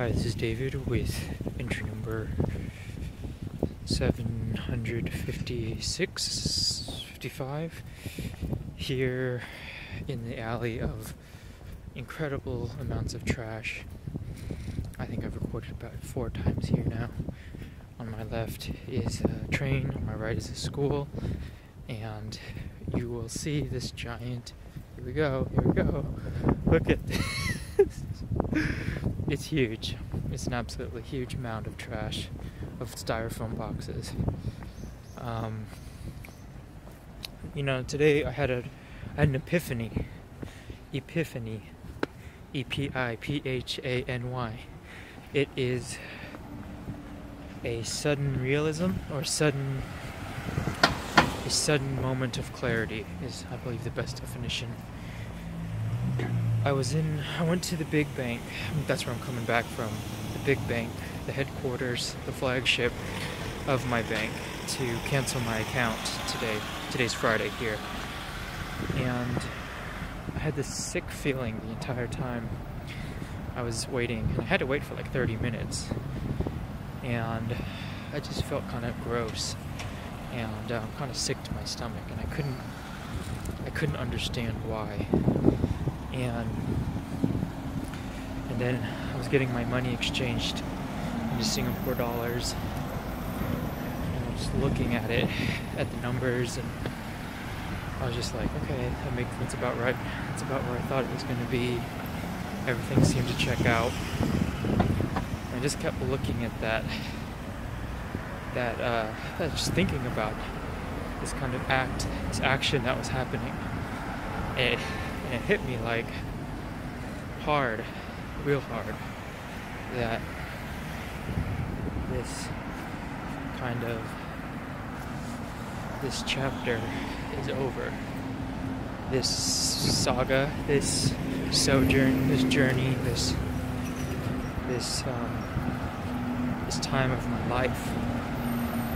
Hi, this is David with entry number 756-55 here in the alley of incredible amounts of trash. I think I've recorded about 4 times here now. On my left is a train, on my right is a school, and you will see this giant, here we go, look at this. It's huge. It's an absolutely huge amount of trash, of styrofoam boxes. Today I had an epiphany. Epiphany. E-P-I-P-H-A-N-Y. It is a sudden realism, or a sudden moment of clarity is, I believe, the best definition. I went to the big bank. That's where I'm coming back from. The big bank, the headquarters, the flagship of my bank, to cancel my account today. Today's Friday here. And I had this sick feeling the entire time I was waiting. And I had to wait for like 30 minutes. And I just felt kind of gross and kind of sick to my stomach. And I couldn't understand why. And then I was getting my money exchanged into Singapore dollars, and I was just looking at it, at the numbers, and I was just like, okay, that's about right. That's about where I thought it was going to be. Everything seemed to check out. And I just kept looking at just thinking about this kind of this action that was happening. And it hit me like hard, real hard, that this chapter is over. This saga, this sojourn, this journey, this time of my life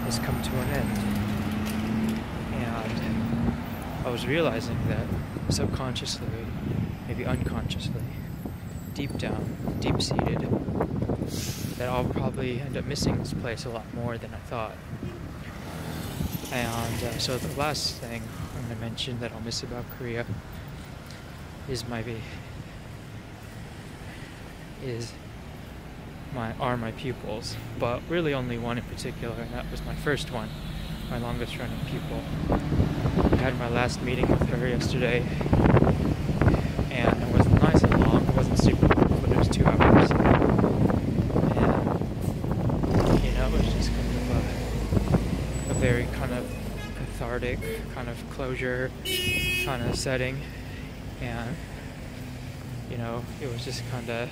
has come to an end. And I was realizing that subconsciously, maybe unconsciously, deep down, deep-seated, that I'll probably end up missing this place a lot more than I thought. And so the last thing I'm going to mention that I'll miss about Korea are my pupils, but really only one in particular, and that was my first one, my longest running pupil. I had my last meeting with her yesterday, and it wasn't nice and long. It wasn't super long, but it was 2 hours. And, it was just kind of a very kind of cathartic, kind of closure kind of setting. And, it was just kind of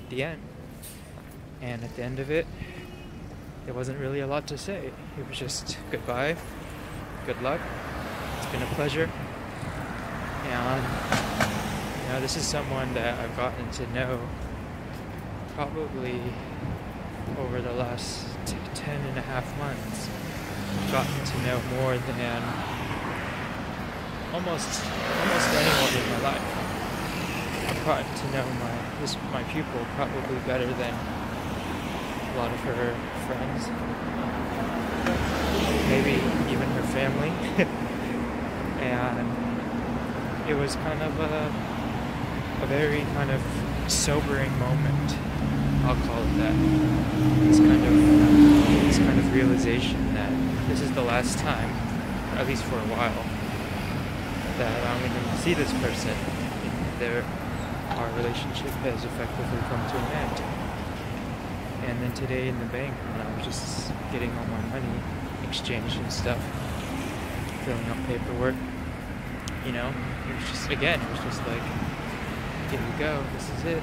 the end. And at the end of it, there wasn't really a lot to say. It was just goodbye, good luck, it's been a pleasure. And, this is someone that I've gotten to know probably over the last 10.5 months. I've gotten to know more than almost anyone in my life. I've gotten to know my pupil probably better than a lot of her friends, maybe even her family. And it was kind of a very kind of sobering moment, I'll call it that. This kind of realization that this is the last time, at least for a while, that I'm going to see this person. Our relationship has effectively come to an end. And then today in the bank, when I was just getting all my money exchanged and stuff, filling out paperwork, it was just like, here we go, this is it.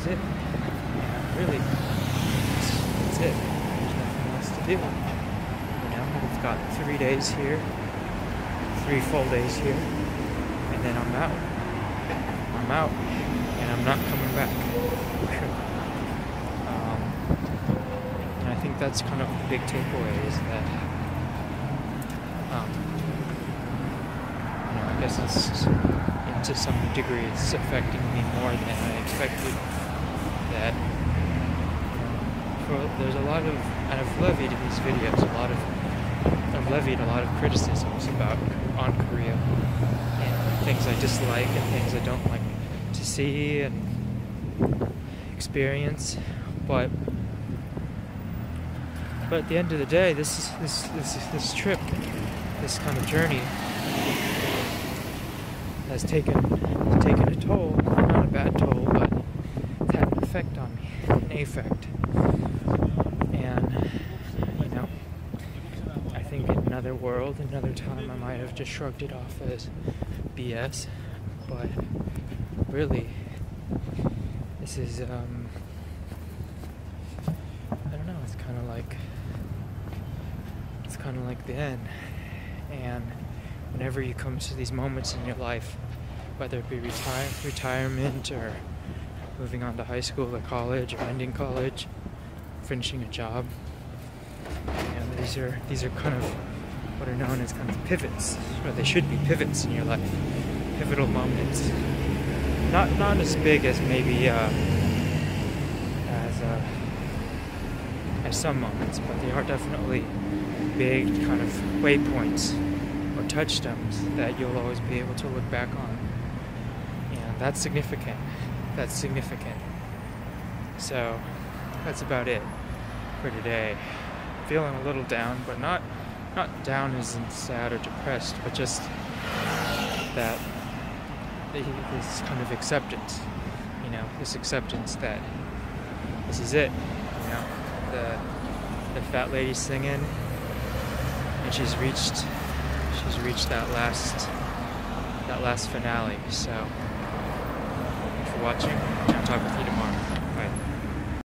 Yeah, really, that's it. There's nothing else to do. We've got 3 days here, 3 full days here, and then I'm out, and I'm not coming back. And I think that's kind of the big takeaway, is that I guess it's to some degree it's affecting me more than I expected. That there's a lot of, and I've levied these videos, I've levied a lot of criticisms on Korea and things I dislike and things I don't like to see and experience, but at the end of the day, this trip, this kind of journey, has taken a toll. Not a bad toll, but it's had an effect on me, an affect. And I think in another world, another time, I might have just shrugged it off as BS. But really, this is I don't know. It's kind of like the end. And whenever you come to these moments in your life, whether it be retirement or moving on to high school or college or ending college, finishing a job, these are kind of what are known as kind of pivots, or they should be pivots in your life, pivotal moments. Not as big as maybe as some moments, but they are definitely big kind of waypoints or touchstones that you'll always be able to look back on. And that's significant. So that's about it for today. Feeling a little down, but not down as in sad or depressed, but just that this kind of acceptance, this acceptance that this is it, the fat lady singing, and she's reached that last finale. So thanks for watching. I'll talk with you tomorrow.